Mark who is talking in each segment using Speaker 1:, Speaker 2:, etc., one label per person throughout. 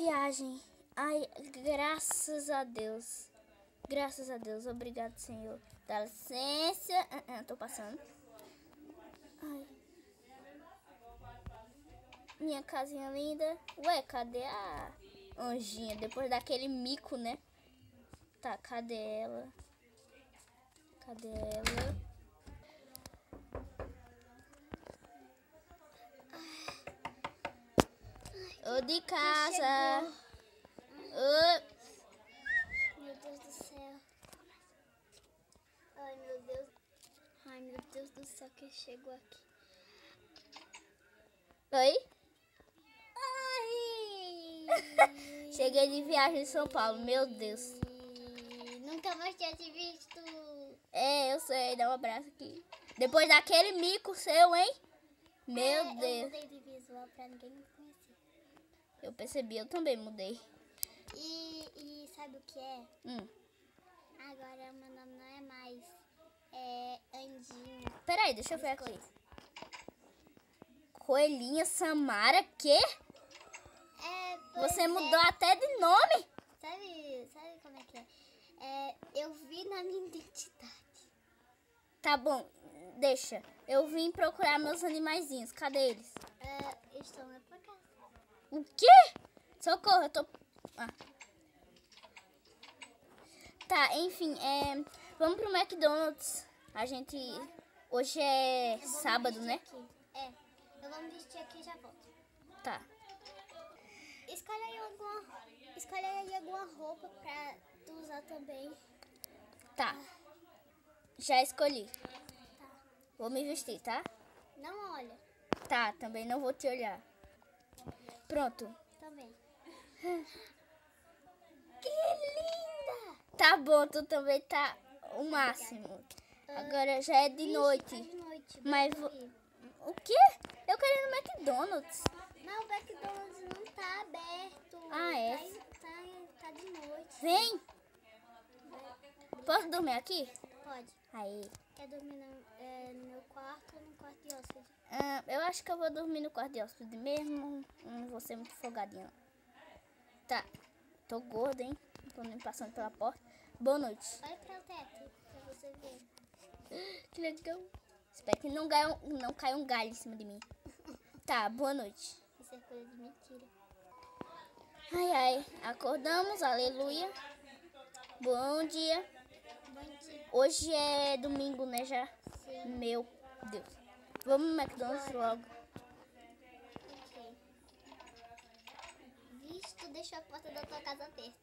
Speaker 1: viagem. Ai, graças a Deus. Graças a Deus. Obrigado, Senhor. Dá licença. Tô passando. Ai. Minha casinha linda. Ué, cadê a anjinha? Depois daquele mico, né? Tá, cadê ela? Cadê ela? Ô, de casa.
Speaker 2: Meu Deus do céu. Ai, meu Deus. Ai, meu Deus do céu, quem chegou aqui?
Speaker 1: Oi?
Speaker 2: Ai.
Speaker 1: Cheguei de viagem em São Paulo, meu Deus.
Speaker 2: Nunca mais tinha te visto.
Speaker 1: É, eu sei, dá um abraço aqui. Depois daquele mico seu, hein? Meu
Speaker 2: Eu
Speaker 1: Deus.
Speaker 2: mudei de visual pra ninguém me conhecer.
Speaker 1: Eu percebi, eu também mudei.
Speaker 2: E sabe o que é? Agora o meu nome não é mais Andinha.
Speaker 1: Peraí, deixa eu ver aqui. Coelhinha Samara, quê? Você mudou até de nome?
Speaker 2: Sabe como é que é? Eu vi na minha identidade.
Speaker 1: Tá bom, deixa. Eu vim procurar meus animaizinhos. Cadê eles?
Speaker 2: Estão lá pra cá.
Speaker 1: O quê? Socorro, eu tô... Tá, enfim, vamos pro McDonald's. A gente... Hoje é sábado, né?
Speaker 2: Eu vou me vestir aqui e já volto.
Speaker 1: Tá.
Speaker 2: Escolhe aí alguma roupa pra tu usar também.
Speaker 1: Tá. Já escolhi.
Speaker 2: Tá.
Speaker 1: Vou me vestir, tá?
Speaker 2: Não olha.
Speaker 1: Tá, também não vou te olhar. Pronto.
Speaker 2: Também. Que linda!
Speaker 1: Tá bom, tu também tá o máximo. Agora já é de noite.
Speaker 2: É de noite.
Speaker 1: Mas o quê? Eu quero ir no McDonald's.
Speaker 2: Não, o McDonald's não tá aberto.
Speaker 1: Ah, é?
Speaker 2: Tá de noite.
Speaker 1: Vem. Posso dormir aqui?
Speaker 2: Pode.
Speaker 1: Aí.
Speaker 2: Quer dormir no meu quarto ou no quarto de hóspede?
Speaker 1: Eu acho que eu vou dormir no quarto de hóspede mesmo. Não vou ser muito folgadinha. Tá. Tô gorda, hein? Tô nem passando pela porta. Boa noite.
Speaker 2: Olha pra o teto, pra você ver.
Speaker 1: Que legal. Espero que não caia um galho em cima de mim. Tá, boa noite.
Speaker 2: Isso é coisa de mentira.
Speaker 1: Ai, ai. Acordamos, aleluia. Bom dia.
Speaker 2: Bom dia.
Speaker 1: Hoje é domingo, né, já?
Speaker 2: Sim.
Speaker 1: Meu Deus. Vamos no McDonald's logo.
Speaker 2: Ok. Vixe, tu deixou a porta da tua casa aberta.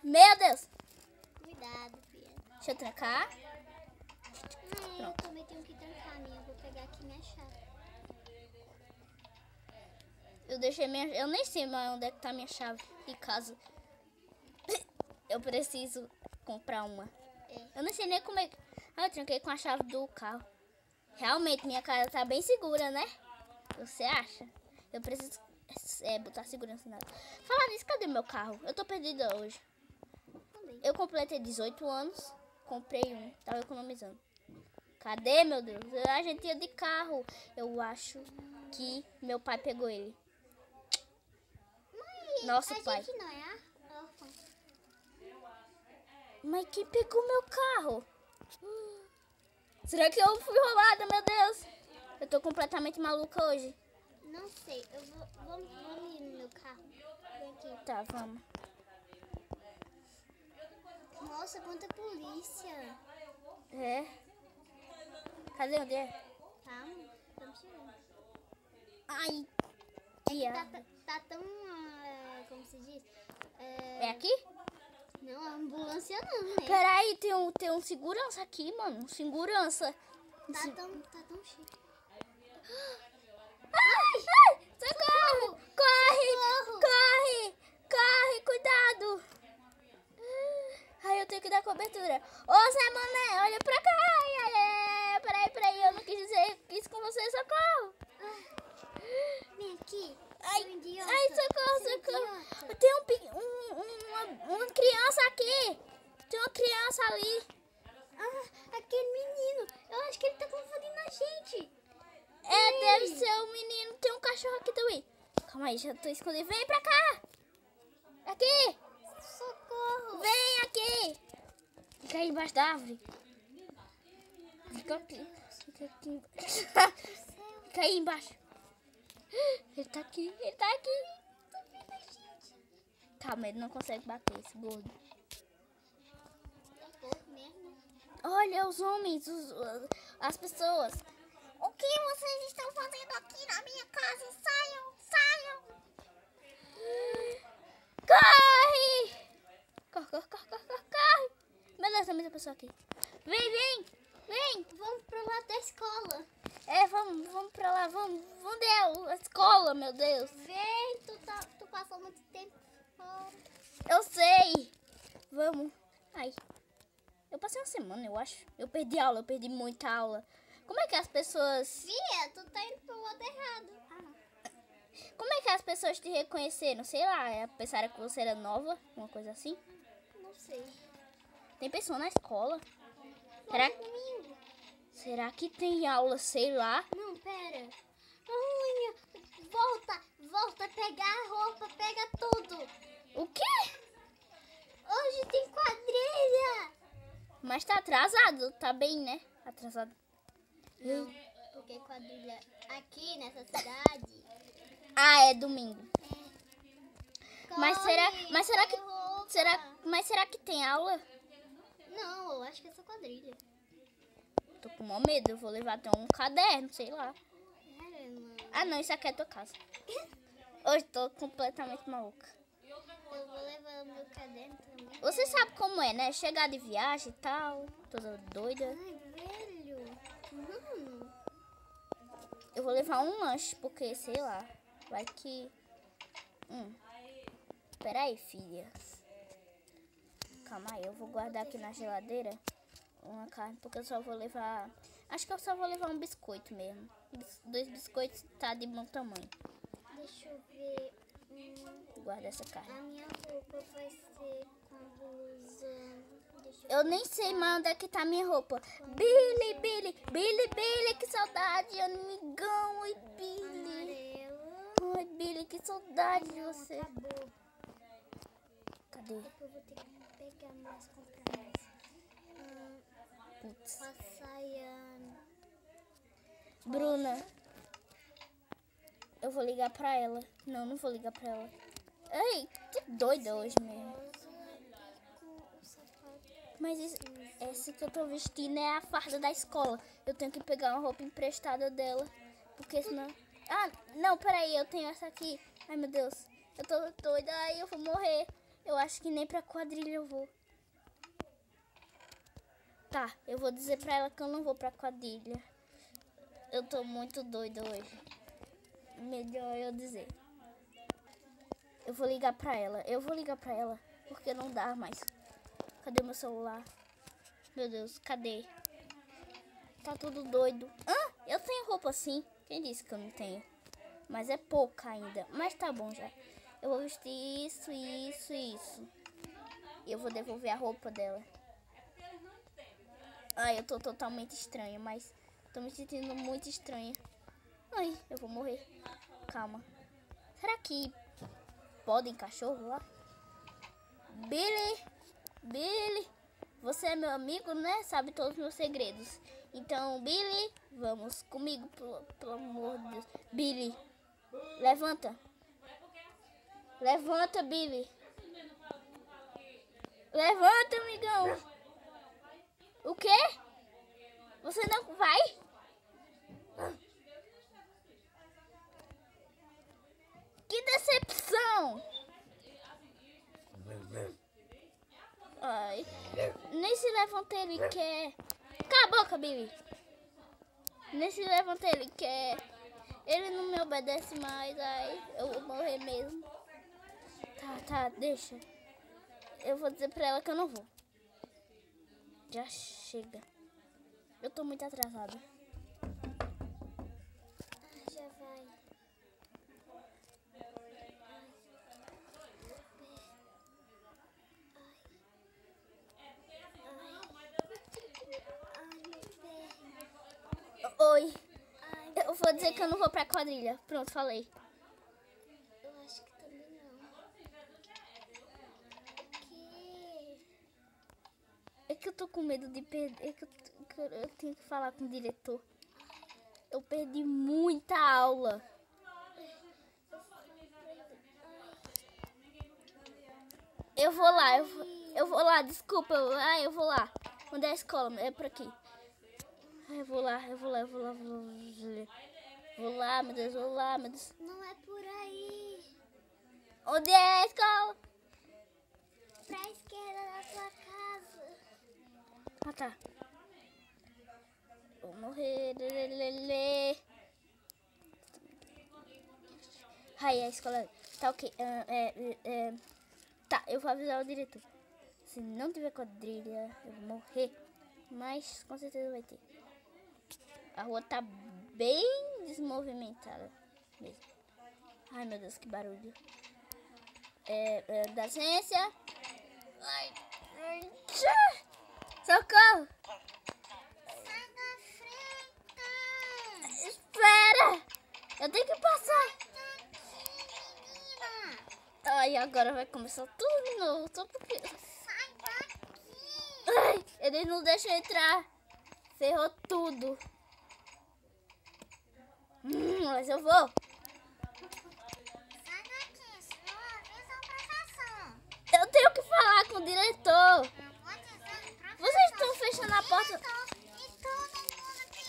Speaker 1: Meu Deus.
Speaker 2: Cuidado, filha.
Speaker 1: Deixa eu trancar.
Speaker 2: Eu também tenho que trancar a minha. Vou pegar aqui minha chave.
Speaker 1: Eu deixei minha... Eu nem sei mais onde é que tá minha chave de casa. Eu preciso comprar uma. Eu não sei nem como é que... eu tranquei com a chave do carro. Realmente, minha casa tá bem segura, né? Você acha? Eu preciso botar segurança nela. Falar nisso, cadê meu carro? Eu tô perdida hoje. Eu completei 18 anos. Comprei um. Tava economizando. Cadê, meu Deus? A gente ia de carro. Eu acho que meu pai pegou ele.
Speaker 2: Mãe,
Speaker 1: Nosso
Speaker 2: a
Speaker 1: pai.
Speaker 2: gente não é órfã.
Speaker 1: Mas quem pegou meu carro? Será que eu fui roubada, meu Deus? Eu tô completamente maluca hoje.
Speaker 2: Não sei. Vamos ir no meu carro. Vem aqui.
Speaker 1: Tá, vamos.
Speaker 2: Nossa, quanta polícia.
Speaker 1: É. Cadê onde é?
Speaker 2: Calma, estamos chegando.
Speaker 1: Ai,
Speaker 2: Tá,
Speaker 1: diabo.
Speaker 2: tá tão, como se diz?
Speaker 1: É aqui?
Speaker 2: Não, a ambulância não, né?
Speaker 1: Peraí, tem um segurança aqui, mano. Segurança.
Speaker 2: Tá tão chique.
Speaker 1: Ai, ai, socorro! Corre! Corre, cuidado! Ai, eu tenho que dar cobertura. Ô, Zé Mané, olha pra cá! Peraí, eu não quis dizer isso com você, socorro!
Speaker 2: Vem aqui.
Speaker 1: Ai,
Speaker 2: seu idiota.
Speaker 1: ai, socorro! Tem uma criança aqui! Tem uma criança ali!
Speaker 2: Aquele menino. Eu acho que ele tá confundindo a gente.
Speaker 1: É, deve ser o menino. Tem um cachorro aqui também. Calma aí, já tô escondendo. Vem pra cá. Aqui.
Speaker 2: Socorro.
Speaker 1: Vem aqui. Fica aí embaixo da árvore. Fica aqui. Fica aqui. Fica aí embaixo. Ele tá aqui. Ele tá aqui. Calma, ele não consegue bater esse gordo. Olha os homens, as pessoas. O que vocês estão fazendo aqui na minha casa? Saiam, saiam. Corre! Corre, corre, corre, corre, corre, corre. Beleza, tem muita pessoa aqui. Vem, vem, vem.
Speaker 2: Vamos pro lado da escola.
Speaker 1: É, vamos pra lá, vamos. Onde é a escola, meu Deus?
Speaker 2: Vem, tu passou muito tempo fora.
Speaker 1: Eu sei. Vamos. Ai. Eu passei uma semana, eu acho. Eu perdi aula, eu perdi muita aula. Como é que as pessoas...
Speaker 2: Fia, tu tá indo pro lado errado.
Speaker 1: Como é que as pessoas te reconheceram? Sei lá, pensaram que você era nova, uma coisa assim.
Speaker 2: Não sei.
Speaker 1: Tem pessoa na escola.
Speaker 2: Domingo.
Speaker 1: Será que tem aula, sei lá?
Speaker 2: Não, pera. Unha, volta, pega a roupa, pega tudo.
Speaker 1: O quê?
Speaker 2: Hoje tem quadrilha.
Speaker 1: Mas tá atrasado, tá bem, né? Atrasado.
Speaker 2: Não, porque quadrilha aqui nessa cidade...
Speaker 1: Ah, é domingo. Mas será que tem aula?
Speaker 2: Não, eu acho que é só quadrilha.
Speaker 1: Tô com maior medo, eu vou levar até um caderno, sei lá. Ah, não, isso aqui é tua casa. Hoje tô completamente maluca.
Speaker 2: Eu vou levar o meu caderno também.
Speaker 1: Você sabe como é, né? Chegar de viagem e tal, toda doida.
Speaker 2: Ai, velho.
Speaker 1: Eu vou levar um lanche, porque, sei lá, vai que... Peraí, filha. Calma aí, eu vou guardar aqui na geladeira uma carne, porque eu só vou levar... Acho que eu só vou levar um biscoito mesmo. 2 biscoitos tá de bom tamanho.
Speaker 2: Deixa eu ver.
Speaker 1: Guarda essa carne.
Speaker 2: A minha roupa vai ser com a blusa.
Speaker 1: Eu nem sei mais onde é que tá minha roupa. Billy, Billy, Billy, Billy, que saudade, amigão. Oi, Billy.
Speaker 2: Amarelo.
Speaker 1: Oi, Billy, que saudade de você.
Speaker 2: Acabou.
Speaker 1: Cadê?
Speaker 2: Eu vou ter que pegar mais, comprar mais.
Speaker 1: Putz.
Speaker 2: Passaiano.
Speaker 1: Bruna, eu vou ligar pra ela. Não, não vou ligar pra ela. Ei, que doida hoje mesmo. Mas essa que eu tô vestindo é a farda da escola. Eu tenho que pegar uma roupa emprestada dela. Porque senão... Ah, não, peraí, eu tenho essa aqui. Ai, meu Deus. Eu tô doida, ai, eu vou morrer. Eu acho que nem pra quadrilha eu vou. Tá, eu vou dizer pra ela que eu não vou pra quadrilha. Eu tô muito doida hoje. Melhor eu dizer. Eu vou ligar pra ela. Porque não dá mais. Cadê meu celular? Meu Deus, cadê? Tá tudo doido. Eu tenho roupa sim. Quem disse que eu não tenho? Mas é pouca ainda. Mas tá bom já. Eu vou vestir isso, isso e isso. E eu vou devolver a roupa dela. Ai, eu tô totalmente estranha, mas tô me sentindo muito estranha. Ai, eu vou morrer. Calma. Será que podem cachorro lá? Billy, Billy, você é meu amigo, né? Sabe todos os meus segredos. Então, Billy, vamos comigo, pelo amor de Deus. Billy, levanta. Levanta, Billy. Levanta, amigão. O quê? Você não vai? Que decepção! Ai, nem se levanta ele quer. Cala a boca, Billy. Nem se levanta ele quer. Ele não me obedece mais. Ai, eu vou morrer mesmo. Tá, deixa. Eu vou dizer pra ela que eu não vou. Já chega. Eu tô muito atrasada.
Speaker 2: Já vai.
Speaker 1: Oi. Eu vou dizer dizer que eu não vou pra quadrilha. Pronto, falei.
Speaker 2: Eu acho que também não.
Speaker 1: É que eu tô com medo de perder. É que eu tenho que falar com o diretor. Eu perdi muita aula. Eu vou lá, eu vou lá, desculpa. Eu vou lá. Onde é a escola? É por aqui. Eu vou lá. Vou lá, meu Deus, vou lá, meu Deus.
Speaker 2: Não é por aí.
Speaker 1: Onde é a escola?
Speaker 2: Pra esquerda da sua casa.
Speaker 1: Ah, tá. Vou morrer. Lelele. Ai, a escola. Tá ok. Tá, eu vou avisar o diretor. Se não tiver quadrilha, eu vou morrer. Mas com certeza vai ter. A rua tá bem desmovimentada mesmo. Ai, meu Deus, que barulho. Dá licença. Ai. Socorro.
Speaker 2: Sai da frente.
Speaker 1: Espera. Eu tenho que passar.
Speaker 2: Menina.
Speaker 1: Ai, agora vai começar tudo de novo. Só porque...
Speaker 2: Sai daqui.
Speaker 1: Ai, eles não deixam entrar. Ferrou tudo. Mas eu vou.
Speaker 2: Sai daqui, senão avisa o professor.
Speaker 1: Eu tenho que falar com o diretor.
Speaker 2: Eu vou dizer ao professor.
Speaker 1: Vocês estão fechando a porta.
Speaker 2: E todo mundo tem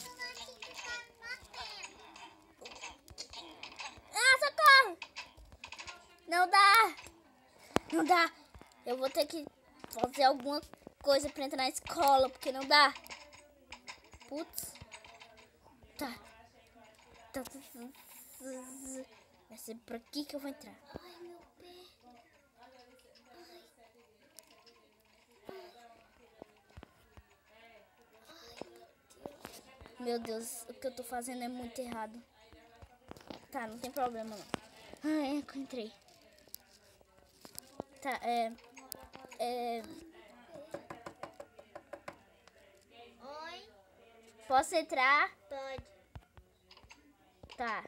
Speaker 2: tudo aqui que tá me batendo.
Speaker 1: Ah, socorro. Não dá. Não dá. Eu vou ter que fazer alguma coisa pra entrar na escola, porque não dá. Putz. Tá. Vai ser por aqui que eu vou entrar.
Speaker 2: Ai, meu pé.
Speaker 1: Meu Deus, o que eu tô fazendo é muito errado. Tá, não tem problema não. Ai, eu entrei. Tá,
Speaker 2: Oi?
Speaker 1: Posso entrar?
Speaker 2: Pode.
Speaker 1: Tá.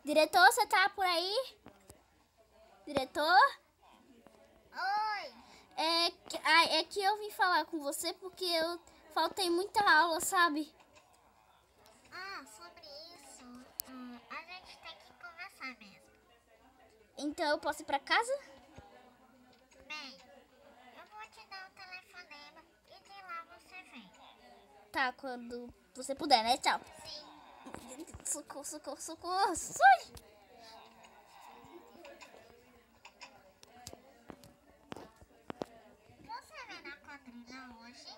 Speaker 1: Diretor, você tá por aí? Diretor?
Speaker 2: Oi?
Speaker 1: É que eu vim falar com você porque eu faltei muita aula, sabe?
Speaker 2: Ah, sobre isso, a gente tem que conversar mesmo.
Speaker 1: Então eu posso ir pra casa?
Speaker 2: Bem, eu vou te dar um telefonema e de lá você vem.
Speaker 1: Tá, quando você puder, né? Tchau.
Speaker 2: Sim.
Speaker 1: Socorro, socorro, socorro. Sai!
Speaker 2: Você vem na quadrilha hoje?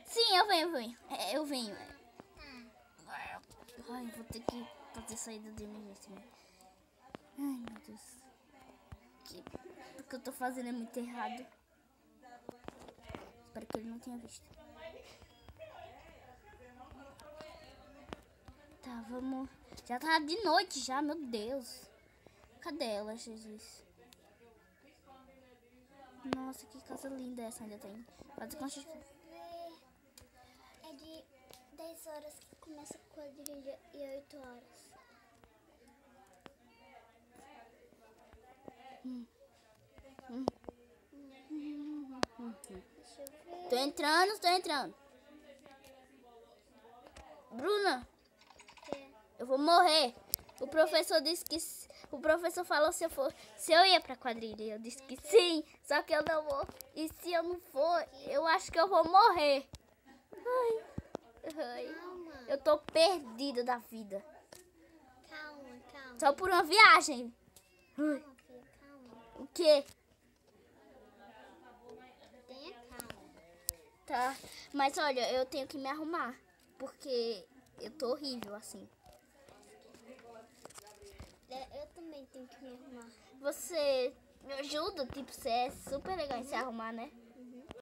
Speaker 1: Sim, eu venho. Eu venho.
Speaker 2: Tá.
Speaker 1: Ai, vou ter que fazer saída de emergência. Ai, meu Deus. O que eu tô fazendo é muito errado. Espero que ele não tenha visto. Tá, vamos. Já tá de noite já, meu Deus. Cadê ela, Jesus? Nossa, que casa linda essa. Ainda tem quase construção.
Speaker 2: É de 10 horas que começa a quadrilha e 8 horas. Deixa eu ver.
Speaker 1: Tô entrando. Bruna, eu vou morrer. O professor disse que... O professor falou se eu ia pra quadrilha. Eu disse que sim, só que eu não vou. E se eu não for, eu acho que eu vou morrer. Ai.
Speaker 2: Calma.
Speaker 1: Eu tô perdida da vida.
Speaker 2: Calma.
Speaker 1: Só por uma viagem.
Speaker 2: Calma, filha, calma.
Speaker 1: O quê?
Speaker 2: Tenha calma.
Speaker 1: Tá. Mas olha, eu tenho que me arrumar. Porque eu tô horrível assim.
Speaker 2: Eu também tenho que me arrumar.
Speaker 1: Você me ajuda? Tipo, você é super legal em se arrumar, né?